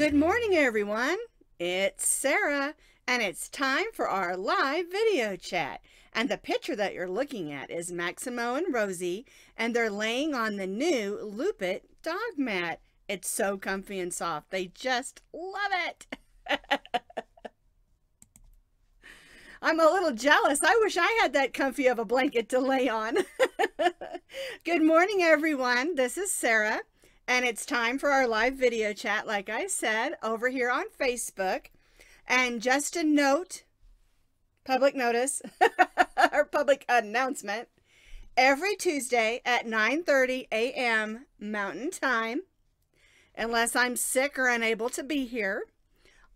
Good morning, everyone. It's Sarah, and it's time for our live video chat. And the picture that you're looking at is Maximo and Rosie, and they're laying on the new Loop It dog mat. It's so comfy and soft. They just love it. I'm a little jealous. I wish I had that comfy of a blanket to lay on. Good morning, everyone. This is Sarah. And it's time for our live video chat, like I said, over here on Facebook. And just a note, public notice, or public announcement, every Tuesday at 9:30 a.m. Mountain Time, unless I'm sick or unable to be here,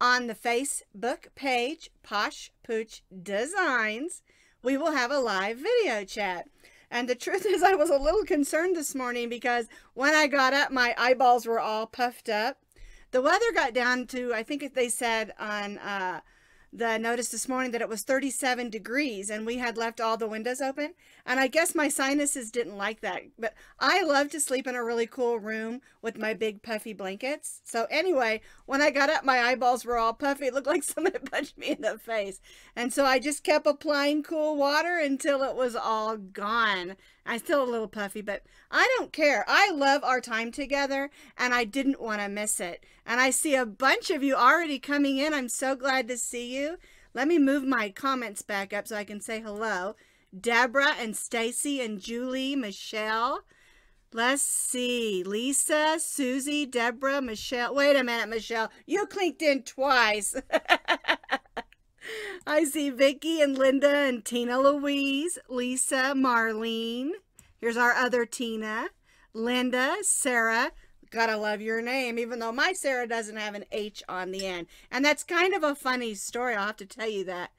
on the Facebook page, Posh Pooch Designs, we will have a live video chat. And the truth is, I was a little concerned this morning because when I got up, my eyeballs were all puffed up. The weather got down to, I think they said on the notice this morning that it was 37 degrees, and we had left all the windows open. And I guess my sinuses didn't like that. But I love to sleep in a really cool room with my big puffy blankets. So anyway, when I got up, my eyeballs were all puffy. It looked like someone had punched me in the face. And so I just kept applying cool water until it was all gone. I'm still a little puffy, but I don't care. I love our time together, and I didn't want to miss it. And I see a bunch of you already coming in. I'm so glad to see you. Let me move my comments back up so I can say hello. Deborah and Stacy and Julie, Michelle. Let's see. Lisa, Susie, Deborah, Michelle. Wait a minute, Michelle. You clicked in twice. I see Vicky and Linda and Tina Louise, Lisa, Marlene. Here's our other Tina. Linda, Sarah. Gotta love your name, even though my Sarah doesn't have an H on the end. And that's kind of a funny story. I'll have to tell you that.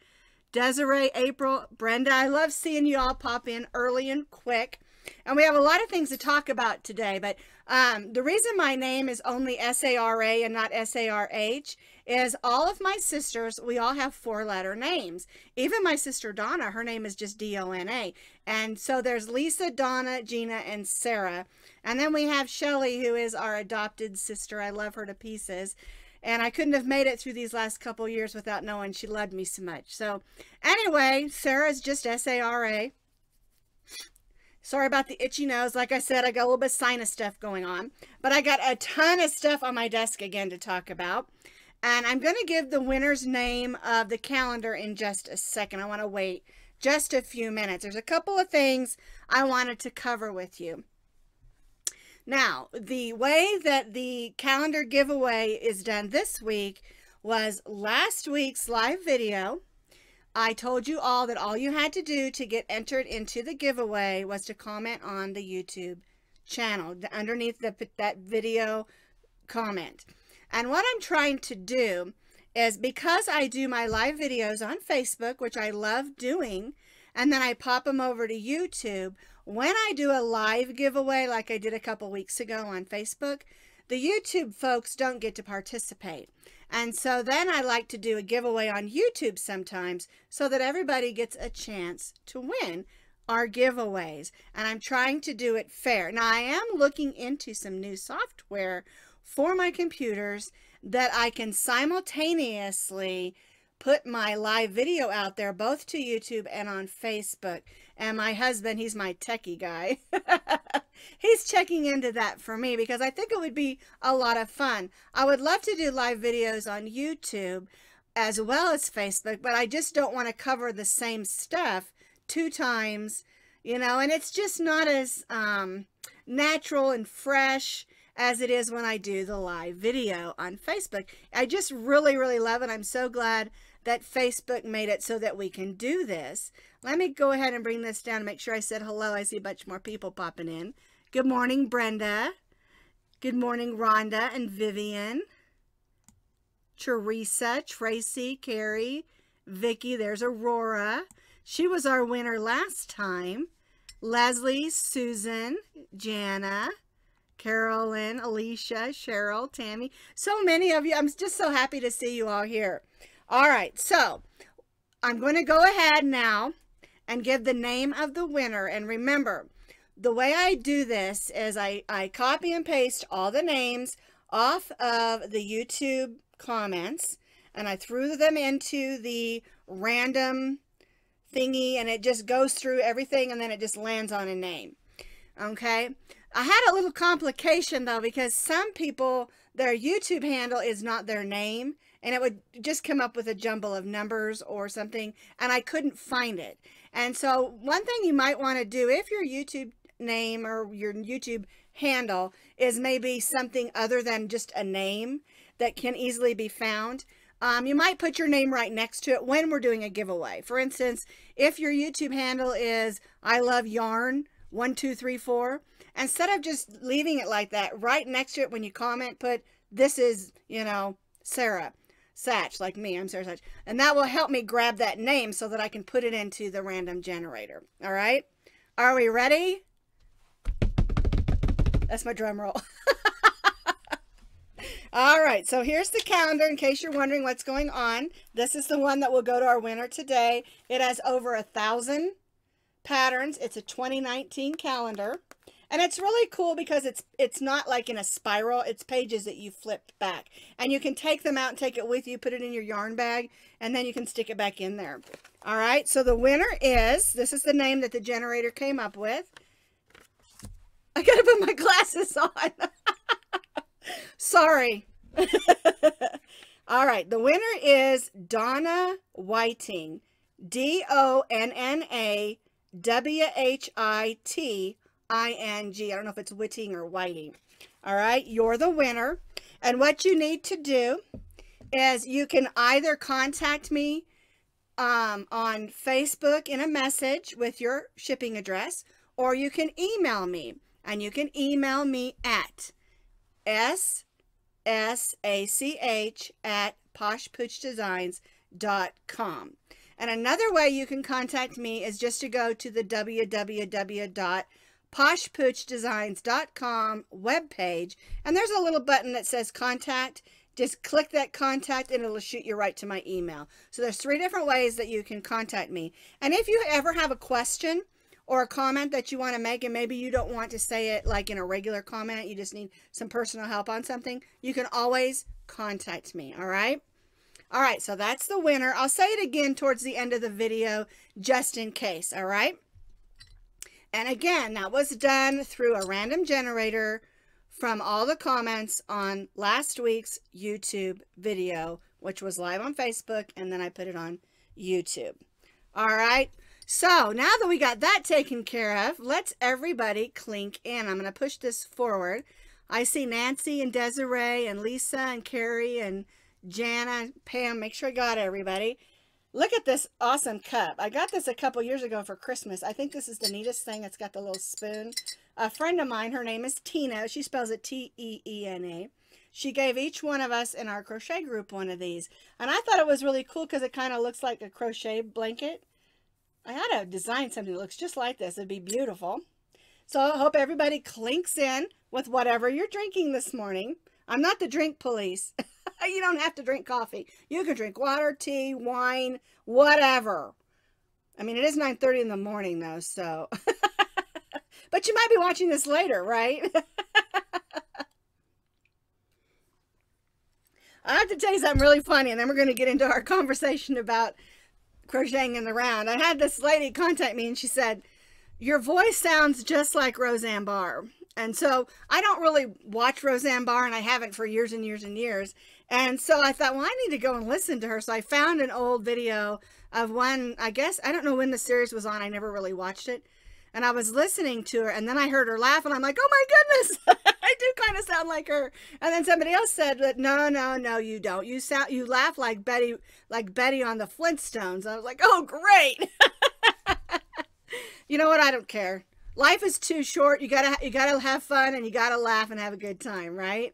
Desiree, April, Brenda, I love seeing you all pop in early and quick. And we have a lot of things to talk about today, but the reason my name is only S-A-R-A and not S-A-R-H is all of my sisters, we all have four-letter names. Even my sister Donna, her name is just D-O-N-A. And so there's Lisa, Donna, Gina, and Sarah. And then we have Shelly, who is our adopted sister. I love her to pieces. And I couldn't have made it through these last couple years without knowing she loved me so much. So anyway, Sarah's just S-A-R-A. Sorry about the itchy nose. Like I said, I got a little bit of sinus stuff going on. But I got a ton of stuff on my desk again to talk about. And I'm going to give the winner's name of the calendar in just a second. I want to wait just a few minutes. There's a couple of things I wanted to cover with you. Now, the way that the calendar giveaway is done this week was last week's live video. I told you all that all you had to do to get entered into the giveaway was to comment on the YouTube channel underneath that video comment. And what I'm trying to do is, because I do my live videos on Facebook, which I love doing, and then I pop them over to YouTube, when I do a live giveaway like I did a couple weeks ago on Facebook, the YouTube folks don't get to participate. And so then I like to do a giveaway on YouTube sometimes so that everybody gets a chance to win our giveaways. And I'm trying to do it fair. Now, I am looking into some new software for my computers that I can simultaneously put my live video out there, both to YouTube and on Facebook. And my husband, he's my techie guy. He's checking into that for me because I think it would be a lot of fun. I would love to do live videos on YouTube as well as Facebook, but I just don't want to cover the same stuff 2 times, you know, and it's just not as natural and fresh as it is when I do the live video on Facebook. I just really, really love it. I'm so glad that Facebook made it so that we can do this. Let me go ahead and bring this down and make sure I said hello. I see a bunch more people popping in. Good morning, Brenda. Good morning, Rhonda and Vivian. Teresa, Tracy, Carrie, Vicky. There's Aurora. She was our winner last time. Leslie, Susan, Jana, Carolyn, Alicia, Cheryl, Tammy. So many of you. I'm just so happy to see you all here. All right, so I'm going to go ahead now and give the name of the winner. And remember, the way I do this is I copy and paste all the names off of the YouTube comments, and I threw them into the random thingy, and it just goes through everything, and then it just lands on a name. Okay, I had a little complication though, because some people, their YouTube handle is not their name, and it would just come up with a jumble of numbers or something, and I couldn't find it. And so one thing you might want to do, if your YouTube name or your YouTube handle is maybe something other than just a name that can easily be found, you might put your name right next to it when we're doing a giveaway. For instance, if your YouTube handle is I Love Yarn 1234, instead of just leaving it like that, right next to it when you comment, put this is, you know, Sara SAch, like me, I'm Sara SAch, and that will help me grab that name so that I can put it into the random generator. All right, are we ready? That's my drum roll. All right, so here's the calendar in case you're wondering what's going on. This is the one that will go to our winner today. It has over 1,000 patterns. It's a 2019 calendar, and it's really cool because it's not like in a spiral. It's pages that you flip back, and you can take them out and take it with you, put it in your yarn bag, and then you can stick it back in there. All right, so the winner is, this is the name that the generator came up with. I gotta put my glasses on. Sorry. All right, the winner is Donna Whiting, DonnaWhiting. I don't know if it's Whiting or Whiting. All right, you're the winner. And what you need to do is you can either contact me on Facebook in a message with your shipping address, or you can email me. And you can email me at SAch@poshpoochdesigns.com. And another way you can contact me is just to go to the www.poshpoochdesigns.com webpage, and there's a little button that says contact. Just click that contact and it'll shoot you right to my email. So there's 3 different ways that you can contact me. And if you ever have a question or a comment that you want to make, and maybe you don't want to say it like in a regular comment, you just need some personal help on something, you can always contact me. All right, so that's the winner. I'll say it again towards the end of the video just in case. All right, and again, that was done through a random generator from all the comments on last week's YouTube video, which was live on Facebook, and then I put it on YouTube. All right, so now that we got that taken care of, let's everybody clink in. I'm going to push this forward. I see Nancy and Desiree and Lisa and Carrie and Jana, Pam. Make sure I got everybody. Look at this awesome cup. I got this a couple years ago for Christmas. I think this is the neatest thing. It's got the little spoon. A friend of mine, her name is Tina. She spells it T-E-E-N-A. She gave each one of us in our crochet group one of these. And I thought it was really cool because it kind of looks like a crochet blanket. I had to design something that looks just like this. It'd be beautiful. So I hope everybody clinks in with whatever you're drinking this morning. I'm not the drink police. You don't have to drink coffee. You can drink water, tea, wine, whatever. I mean, it is 9:30 in the morning though, so. But you might be watching this later, right? I have to tell you something really funny, and then we're going to get into our conversation about crocheting in the round. I had this lady contact me, and she said, your voice sounds just like Roseanne Barr. And so I don't really watch Roseanne Barr, and I haven't for years and years and years. And so I thought, well, I need to go and listen to her. So I found an old video of one, I guess, I don't know when the series was on. I never really watched it. And I was listening to her, and then I heard her laugh, and I'm like, oh my goodness, I do kind of sound like her. And then somebody else said that, no, you don't. You laugh like Betty on the Flintstones. I was like, oh, great. You know what? I don't care. Life is too short. You gotta have fun, and you gotta laugh and have a good time, right?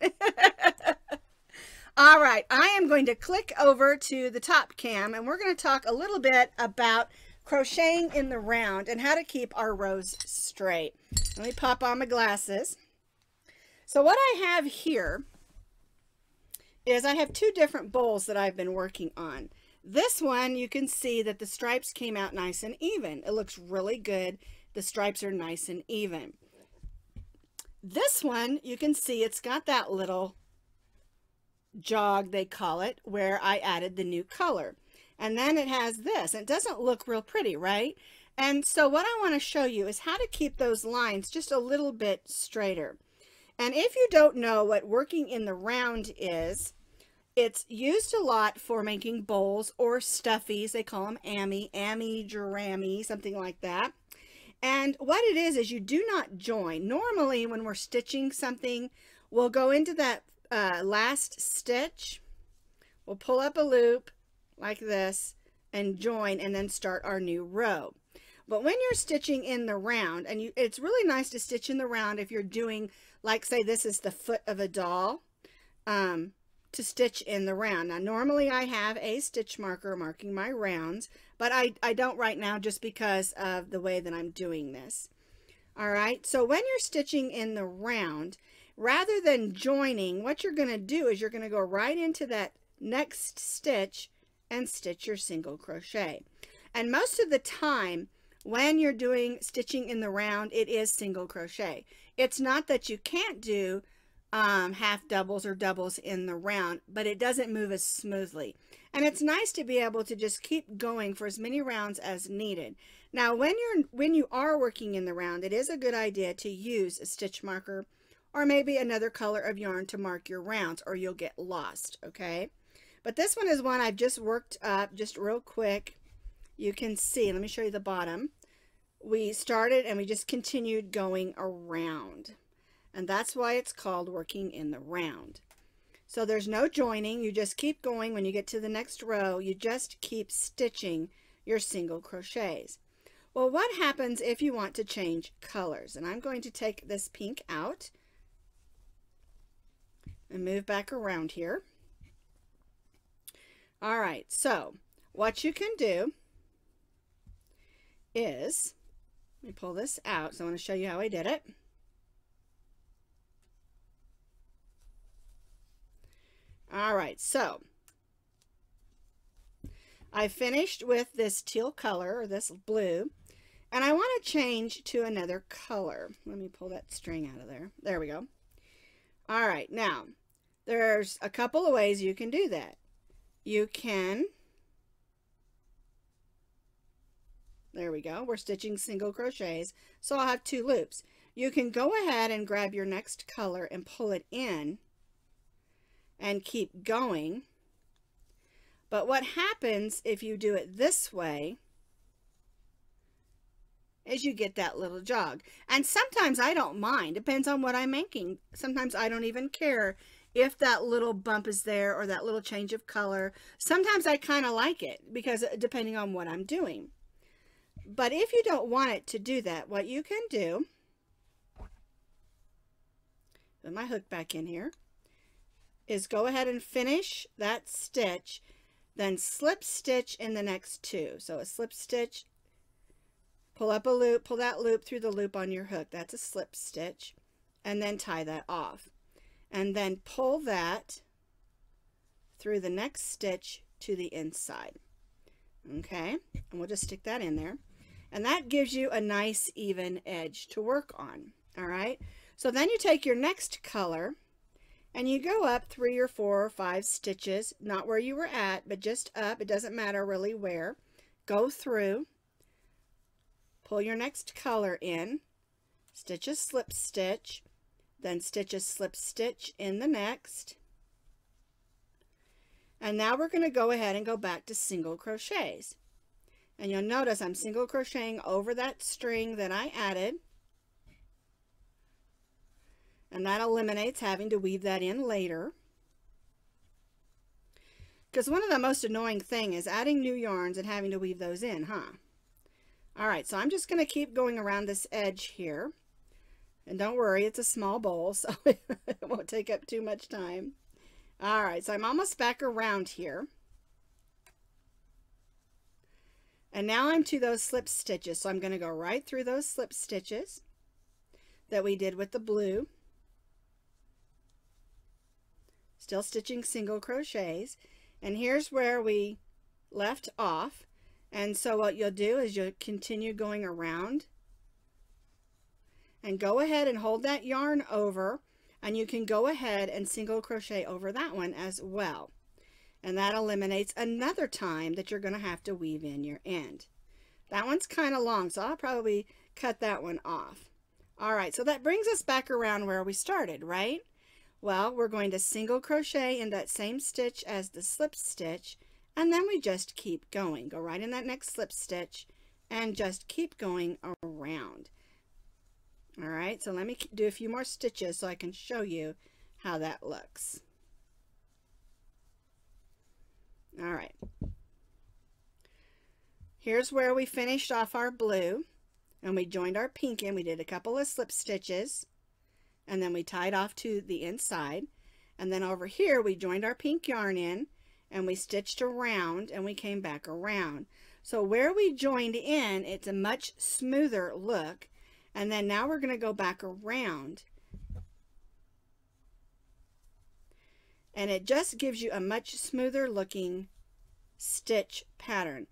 All right, I am going to click over to the top cam, and we're going to talk a little bit about crocheting in the round and how to keep our rows straight. Let me pop on my glasses. So what I have here is I have 2 different bowls that I've been working on. This one, you can see that the stripes came out nice and even. It looks really good. The stripes are nice and even. This one, you can see it's got that little jog, they call it, where I added the new color. And then it has this. It doesn't look real pretty, right? And so what I want to show you is how to keep those lines just a little bit straighter. And if you don't know what working in the round is, it's used a lot for making bowls or stuffies. They call them ammy, jeramy, something like that. And what it is you do not join. Normally when we're stitching something, we'll go into that last stitch, we'll pull up a loop like this and join and then start our new row. But when you're stitching in the round, and it's really nice to stitch in the round if you're doing, like say this is the foot of a doll, to stitch in the round. Now normally I have a stitch marker marking my rounds, but I don't right now just because of the way that I'm doing this. All right, so when you're stitching in the round, rather than joining, what you're going to do is you're going to go right into that next stitch and stitch your single crochet. And most of the time when you're doing stitching in the round, it is single crochet. It's not that you can't do half doubles or doubles in the round, but it doesn't move as smoothly. And it's nice to be able to just keep going for as many rounds as needed. Now when you are working in the round, it is a good idea to use a stitch marker or maybe another color of yarn to mark your rounds, or you'll get lost, okay? But this one is one I've just worked up just real quick. You can see, let me show you the bottom. We started and we just continued going around. And that's why it's called working in the round. So there's no joining, you just keep going. When you get to the next row, you just keep stitching your single crochets. Well, what happens if you want to change colors? And I'm going to take this pink out and move back around here. All right, so what you can do is, let me pull this out, so I want to show you how I did it. All right, so I finished with this teal color, or this blue, and I want to change to another color. Let me pull that string out of there. There we go. All right, now there's a couple of ways you can do that. You can, there we go, we're stitching single crochets, so I'll have 2 loops. You can go ahead and grab your next color and pull it in and keep going. But what happens if you do it this way is you get that little jog. And sometimes I don't mind, depends on what I'm making. Sometimes I don't even care if that little bump is there or that little change of color. Sometimes I kind of like it, because depending on what I'm doing. But if you don't want it to do that, what you can do, put my hook back in here, is go ahead and finish that stitch, then slip stitch in the next 2. So a slip stitch, pull up a loop, pull that loop through the loop on your hook, that's a slip stitch, and then tie that off. And then pull that through the next stitch to the inside. Okay, and we'll just stick that in there. And that gives you a nice even edge to work on. All right, so then you take your next color and you go up 3 or 4 or 5 stitches, not where you were at, but just up. It doesn't matter really where. Go through, pull your next color in, stitch a slip stitch, then stitch a slip stitch in the next. And now we're going to go ahead and go back to single crochets. And you'll notice I'm single crocheting over that string that I added. And that eliminates having to weave that in later. Because one of the most annoying things is adding new yarns and having to weave those in, huh? All right, so I'm just going to keep going around this edge here. And don't worry, it's a small bowl, so it won't take up too much time. All right, so I'm almost back around here. And now I'm to those slip stitches. So I'm going to go right through those slip stitches that we did with the blue. Still stitching single crochets. And here's where we left off. And so what you'll do is you'll continue going around. And go ahead and hold that yarn over and you can go ahead and single crochet over that one as well. And that eliminates another time that you're going to have to weave in your end. That one's kind of long, so I'll probably cut that one off. All right, so that brings us back around where we started, right? Well, we're going to single crochet in that same stitch as the slip stitch, and then we just keep going. Go right in that next slip stitch and just keep going around. All right, so let me do a few more stitches so I can show you how that looks. All right. Here's where we finished off our blue, and we joined our pink in. We did a couple of slip stitches, and then we tied off to the inside. And then over here, we joined our pink yarn in, and we stitched around, and we came back around. So where we joined in, it's a much smoother look. And then now we're going to go back around. And it just gives you a much smoother looking stitch pattern.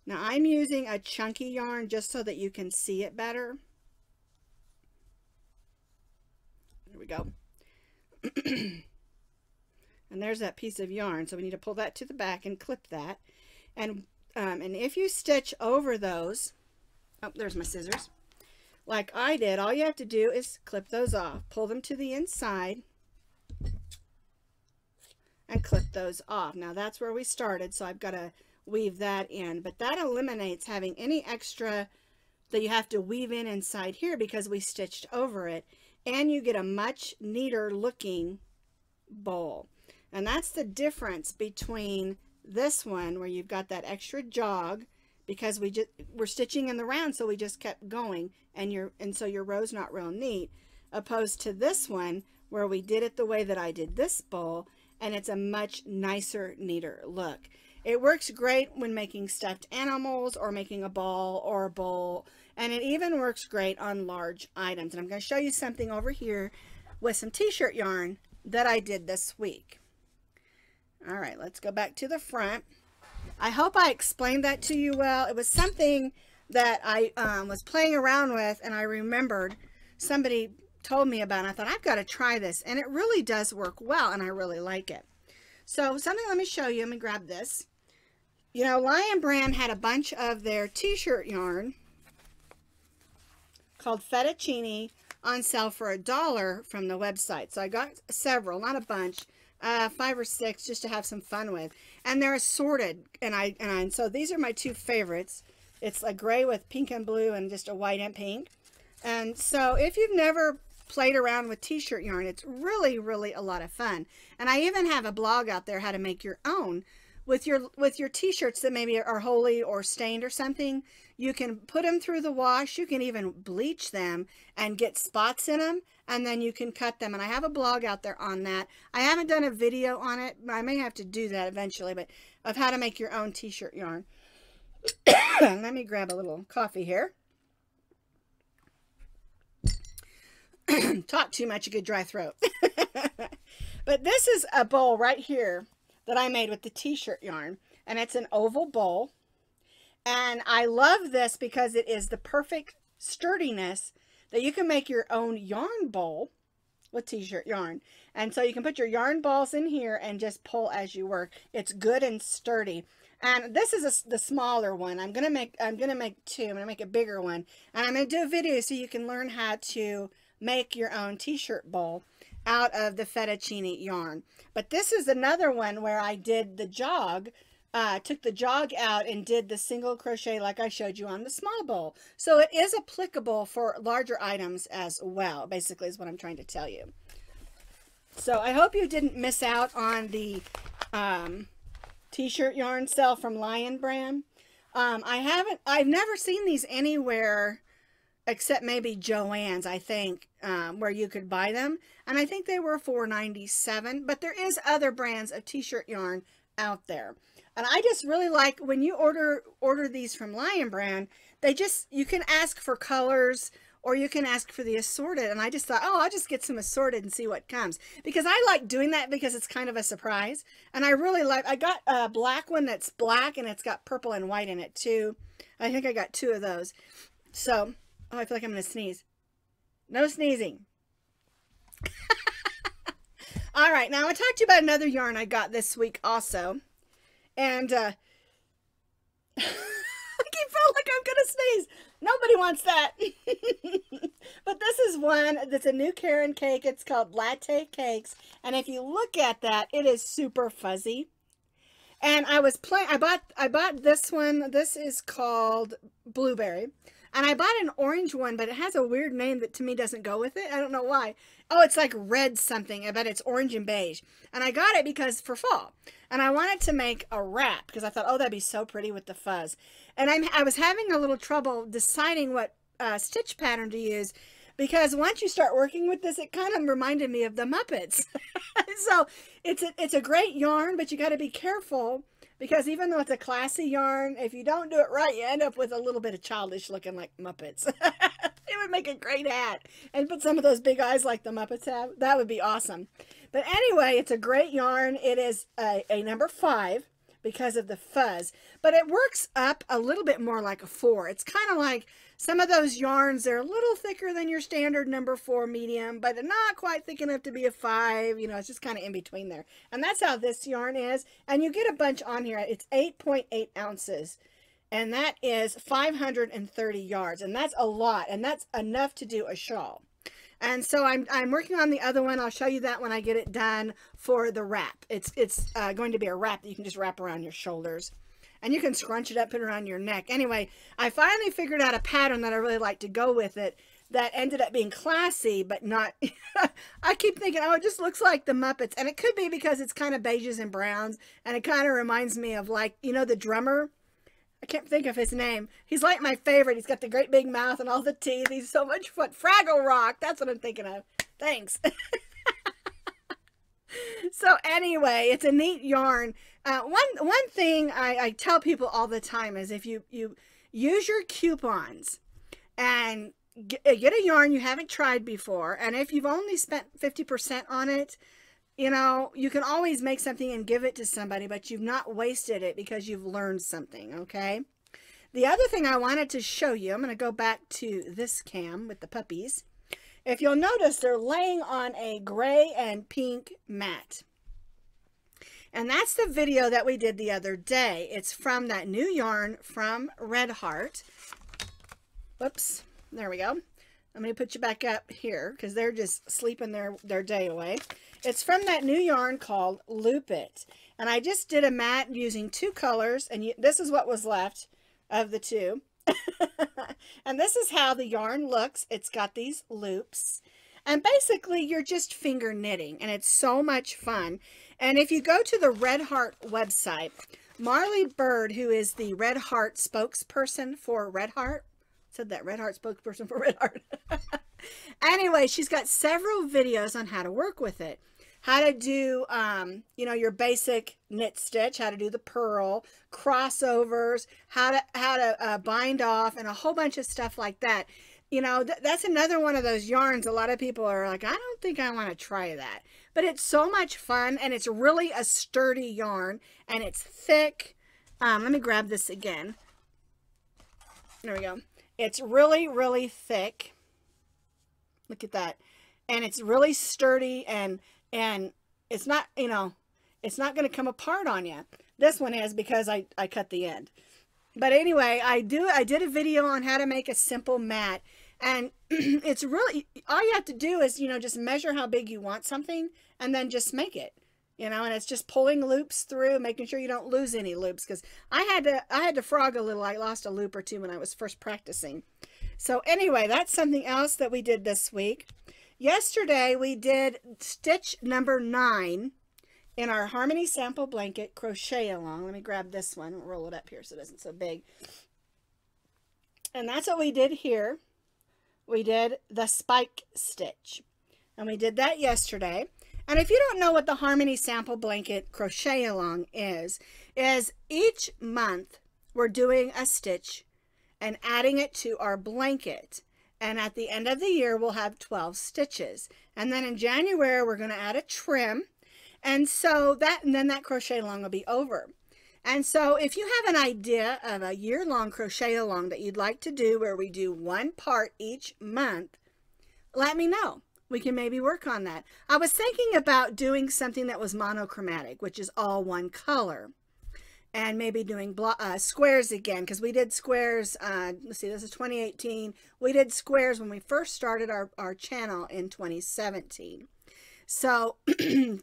Now I'm using a chunky yarn just so that you can see it better. There we go. And there's that piece of yarn. So we need to pull that to the back and clip that. And if you stitch over those, oh, there's my scissors. Like I did, all you have to do is clip those off. Pull them to the inside and clip those off. Now that's where we started, so I've got to weave that in. But that eliminates having any extra that you have to weave in inside here because we stitched over it. And you get a much neater looking bowl. And that's the difference between this one where you've got that extra jog because we're stitching in the round, so we just kept going, and so your row's not real neat, opposed to this one where we did it the way that I did this bowl, and it's a much nicer, neater look. It works great when making stuffed animals or making a ball or a bowl, and it even works great on large items. And I'm going to show you something over here with some t-shirt yarn that I did this week. All right, let's go back to the front. I hope I explained that to you well. It was something that I was playing around with, and I remembered somebody told me about it. I thought, I've got to try this, and it really does work well, and I really like it. So something, let me show you. Let me grab this. You know, Lion Brand had a bunch of their t-shirt yarn called Fettuccine on sale for $1 from the website. So I got several, not a bunch, 5 or 6 just to have some fun with. And they're assorted, and so these are my two favorites. It's a gray with pink and blue and just a white and pink. And so if you've never played around with t-shirt yarn, it's really, really a lot of fun. And I even have a blog out there how to make your own with your t-shirts that maybe are holey or stained or something. You can put them through the wash. You can even bleach them and get spots in them, and then you can cut them. And I have a blog out there on that. I haven't done a video on it. I may have to do that eventually, but of how to make your own t-shirt yarn. Let me grab a little coffee here. Talk too much, you get dry throat. But this is a bowl right here that I made with the t-shirt yarn, and it's an oval bowl. And I love this because it is the perfect sturdiness that you can make your own yarn bowl with t-shirt yarn. And so you can put your yarn balls in here and just pull as you work. It's good and sturdy. And this is the smaller one. I'm gonna make 2. I'm gonna make a bigger one, and I'm gonna do a video so you can learn how to make your own t-shirt bowl out of the fettuccine yarn. But this is another one where I did the jog, took the jog out and did the single crochet like I showed you on the small bowl. So it is applicable for larger items as well, basically is what I'm trying to tell you. So I hope you didn't miss out on the t-shirt yarn sale from Lion Brand. I've never seen these anywhere except maybe Joann's, I think, where you could buy them. And I think they were $4.97, but there is other brands of t-shirt yarn out there. And I just really like when you order these from Lion Brand, you can ask for colors or you can ask for the assorted. And I just thought, oh, I'll just get some assorted and see what comes, because I like doing that because it's kind of a surprise. And I really like, I got a black one that's black and it's got purple and white in it too. I think I got 2 of those. So, oh, I feel like I'm going to sneeze. No sneezing. All right, now I want to talk to you about another yarn I got this week also. And I keep feeling like I'm going to sneeze. Nobody wants that. But this is one that's a new Karen cake. It's called Latte Cakes. And if you look at that, it is super fuzzy. And I bought this one. This is called Blueberry. And I bought an orange one, but it has a weird name that to me doesn't go with it. I don't know why. Oh, it's like red something. I bet it's orange and beige. And I got it because for fall. And I wanted to make a wrap because I thought, oh, that'd be so pretty with the fuzz. And I was having a little trouble deciding what stitch pattern to use, because once you start working with this, it kind of reminded me of the Muppets. So it's a great yarn, but you got to be careful, because even though it's a classy yarn, if you don't do it right, you end up with a little bit of childish looking like Muppets. It would make a great hat, and put some of those big eyes like the Muppets have. That would be awesome. But anyway, it's a great yarn. It is a number 5 because of the fuzz, but it works up a little bit more like a 4. It's kind of like some of those yarns, they're a little thicker than your standard number 4 medium, but not quite thick enough to be a 5. You know, it's just kind of in between there. And that's how this yarn is. And you get a bunch on here. It's 8.8 ounces. And that is 530 yards. And that's a lot. And that's enough to do a shawl. And so I'm working on the other one. I'll show you that when I get it done for the wrap. It's going to be a wrap that you can just wrap around your shoulders. And you can scrunch it up, put it around your neck. Anyway, I finally figured out a pattern that I really like to go with it that ended up being classy, but not... I keep thinking, oh, it just looks like the Muppets. And it could be because it's kind of beiges and browns. And it kind of reminds me of, like, you know, the drummer? I can't think of his name. He's like my favorite. He's got the great big mouth and all the teeth. He's so much fun. Fraggle Rock. That's what I'm thinking of. Thanks. So anyway, it's a neat yarn. One thing I tell people all the time is if you use your coupons and get a yarn you haven't tried before, and if you've only spent 50% on it, you know, you can always make something and give it to somebody, but you've not wasted it because you've learned something, okay? The other thing I wanted to show you, I'm going to go back to this cam with the puppies. If you'll notice, they're laying on a gray and pink mat. And that's the video that we did the other day. It's from that new yarn from Red Heart. Whoops, there we go. I'm going to put you back up here because they're just sleeping their day away. It's from that new yarn called Loop It. And I just did a mat using 2 colors, and this is what was left of the 2. And this is how the yarn looks. It's got these loops. And basically, you're just finger knitting, and it's so much fun. And if you go to the Red Heart website, Marley Bird, who is the Red Heart spokesperson for Red Heart, said that Red Heart spokesperson for Red Heart. Anyway, she's got several videos on how to work with it. How to do, you know, your basic knit stitch, how to do the purl, crossovers, how to bind off, and a whole bunch of stuff like that. You know, that's another one of those yarns. A lot of people are like, I don't think I want to try that. But it's so much fun, and it's really a sturdy yarn, and it's thick. Let me grab this again. There we go. It's really, really thick. Look at that. And it's really sturdy, and it's not, you know, it's not going to come apart on you. This one is because I cut the end. But anyway, I did a video on how to make a simple mat, and it's really, all you have to do is, you know, just measure how big you want something, and then just make it, you know, and it's just pulling loops through, making sure you don't lose any loops, because I had to frog a little. I lost a loop or two when I was first practicing. So anyway, that's something else that we did this week. Yesterday, we did stitch number 9 in our Harmony Sample Blanket Crochet Along. Let me grab this one and roll it up here so it isn't so big. And that's what we did here. We did the spike stitch. And we did that yesterday. And if you don't know what the Harmony Sample Blanket Crochet Along is each month we're doing a stitch and adding it to our blanket. And at the end of the year, we'll have 12 stitches. And then in January, we're going to add a trim. And so and then that crochet along will be over. And so if you have an idea of a year-long crochet along that you'd like to do where we do one part each month, let me know. we can maybe work on that. I was thinking about doing something that was monochromatic, which is all one color, and maybe doing squares again, because we did squares. Let's see, this is 2018. We did squares when we first started our channel in 2017. So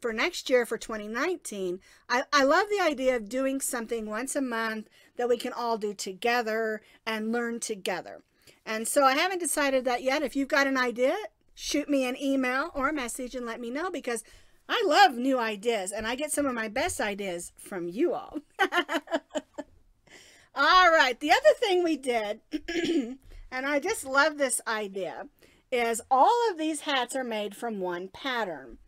for next year, for 2019, I love the idea of doing something once a month that we can all do together and learn together. And so I haven't decided that yet. If you've got an idea, shoot me an email or a message and let me know, because I love new ideas, and I get some of my best ideas from you all. All right, the other thing we did, and I just love this idea, is all of these hats are made from one pattern.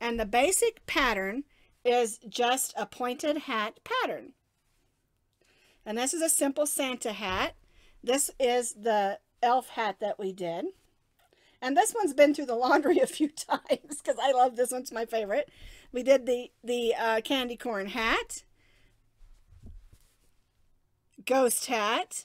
And the basic pattern is just a pointed hat pattern. And this is a simple Santa hat. This is the elf hat that we did. And this one's been through the laundry a few times because I love this one's my favorite. We did the candy corn hat, ghost hat,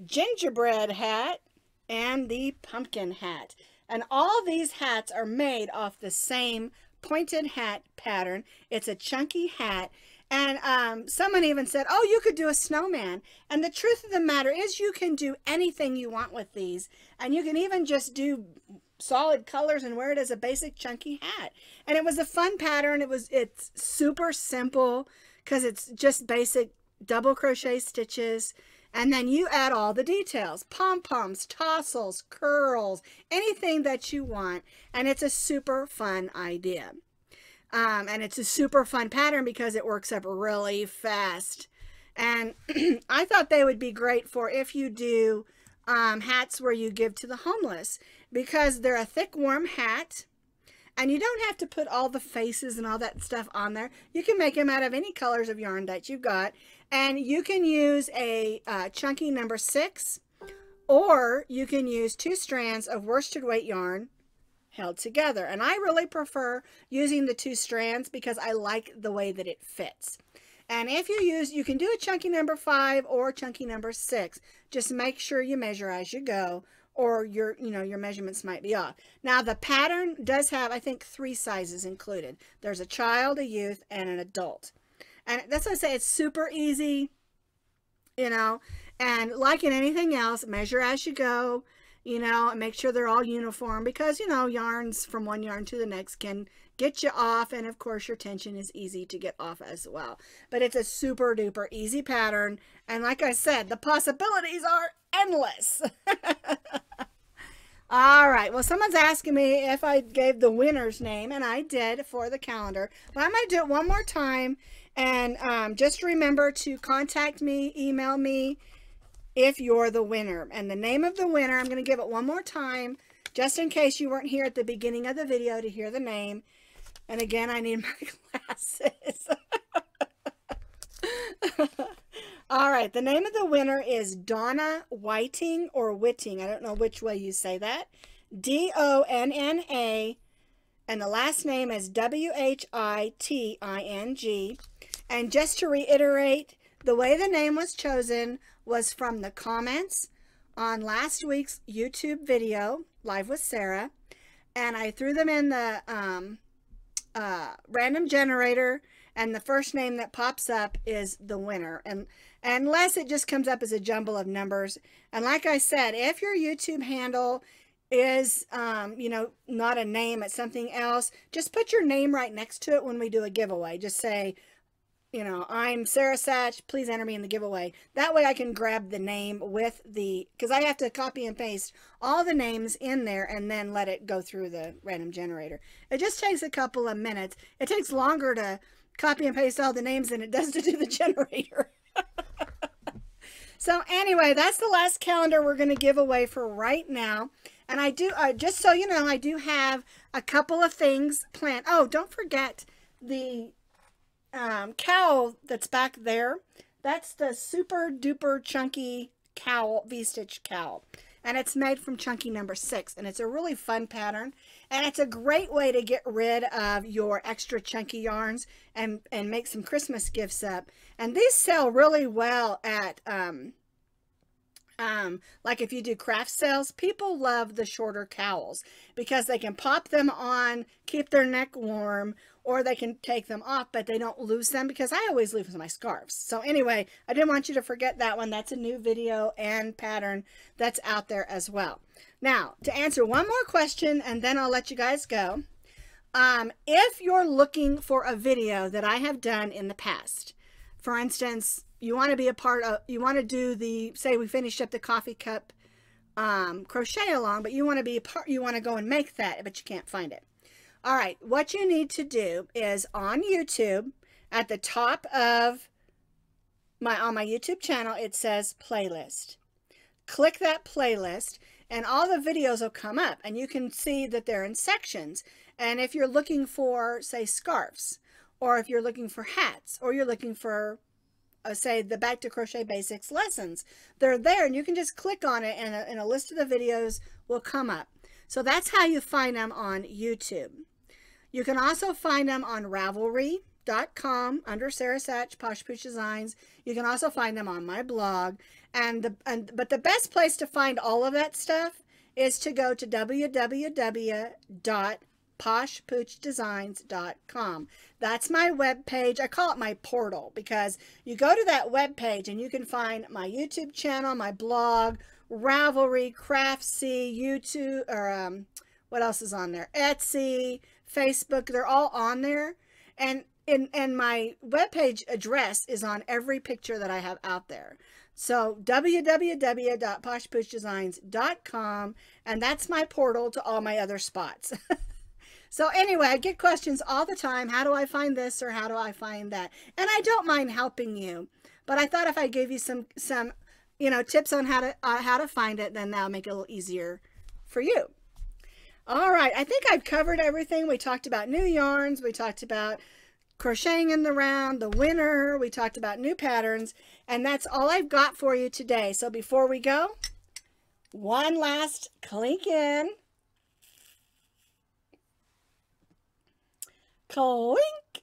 gingerbread hat, and the pumpkin hat. And all these hats are made off the same pointed hat pattern. It's a chunky hat. And someone even said, oh, you could do a snowman. And the truth of the matter is you can do anything you want with these. And you can even just do solid colors and wear it as a basic chunky hat. And it was a fun pattern. It's super simple because it's just basic double crochet stitches. And then you add all the details, pom-poms, tassels, curls, anything that you want. And it's a super fun idea. And it's a super fun pattern because it works up really fast. And I thought they would be great for if you do hats where you give to the homeless, because they're a thick, warm hat. And you don't have to put all the faces and all that stuff on there. You can make them out of any colors of yarn that you've got. And you can use a chunky number 6, or you can use 2 strands of worsted weight yarn held together. And I really prefer using the 2 strands because I like the way that it fits. And if you can do a chunky number 5 or chunky number 6. Just make sure you measure as you go, or your measurements might be off. Now the pattern does have, I think, 3 sizes included. There's a child, a youth, and an adult. And that's what I say, it's super easy, and like in anything else, measure as you go, and make sure they're all uniform, because, yarns from one yarn to the next can get you off. And of course your tension is easy to get off as well. But it's a super duper easy pattern. And like I said, the possibilities are endless. All right. Well, someone's asking me if I gave the winner's name, and I did for the calendar. But I'm going to do it one more time. And just remember to contact me, email me, if you're the winner. And the name of the winner, I'm going to give it one more time, just in case you weren't here at the beginning of the video to hear the name. And again, I need my glasses. All right, the name of the winner is Donna Whiting, or Whiting. I don't know which way you say that. D-O-N-N-A, and the last name is W-H-I-T-I-N-G. And just to reiterate, the way the name was chosen was from the comments on last week's YouTube video, Live with Sarah. And I threw them in the random generator, and the first name that pops up is the winner. And unless it just comes up as a jumble of numbers. And like I said, if your YouTube handle is, not a name, it's something else, just put your name right next to it when we do a giveaway. Just say, I'm Sara SAch, please enter me in the giveaway. That way I can grab the name with because I have to copy and paste all the names in there and then let it go through the random generator. It just takes a couple of minutes. It takes longer to copy and paste all the names than it does to do the generator. So anyway, that's the last calendar we're going to give away for right now. And I do, just so you know, I do have a couple of things planned. Oh, don't forget the cowl that's back there. That's the super duper chunky cowl, V-stitch cowl. And it's made from chunky number 6. And it's a really fun pattern. And it's a great way to get rid of your extra chunky yarns and make some Christmas gifts up. And these sell really well at Like if you do craft sales, people love the shorter cowls because they can pop them on, keep their neck warm, or they can take them off, but they don't lose them because I always lose my scarves. So anyway, I didn't want you to forget that one. That's a new video and pattern that's out there as well. Now, to answer one more question, and then I'll let you guys go. If you're looking for a video that I have done in the past, for instance, you want to be a part of, you want to do the, say we finished up the coffee cup crochet along, but you want to be a part, you want to go and make that, but you can't find it. All right, what you need to do is on YouTube, at the top of on my YouTube channel, it says playlist. Click that playlist and all the videos will come up and you can see that they're in sections. And if you're looking for, say, scarves, or if you're looking for hats, or you're looking for say the Back to Crochet Basics lessons, they're there and you can just click on it and a list of the videos will come up. So that's how you find them on YouTube. You can also find them on Ravelry.com under Sara SAch Posh Pooch Designs. You can also find them on my blog. But the best place to find all of that stuff is to go to www.poshpoochdesigns.com. That's my web page. I call it my portal because you go to that web page and you can find my YouTube channel, my blog, Ravelry, Craftsy, YouTube, or what else is on there? Etsy, Facebook. They're all on there, and my web page address is on every picture that I have out there. So www.poshpoochdesigns.com, and that's my portal to all my other spots. So anyway, I get questions all the time. How do I find this or how do I find that? And I don't mind helping you, but I thought if I gave you some tips on how to find it, then that'll make it a little easier for you. All right, I think I've covered everything. We talked about new yarns. We talked about crocheting in the round, the winter. We talked about new patterns, and that's all I've got for you today. So before we go, one last clink in. Clink.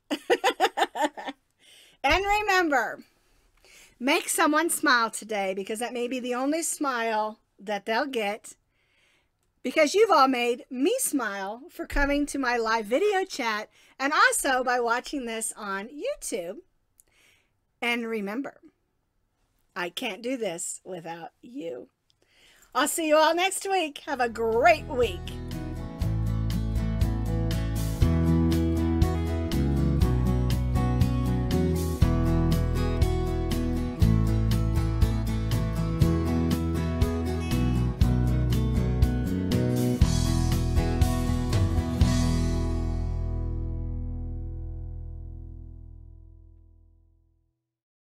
And remember, make someone smile today because that may be the only smile that they'll get, because you've all made me smile for coming to my live video chat and also by watching this on YouTube. And remember, I can't do this without you. I'll see you all next week. Have a great week.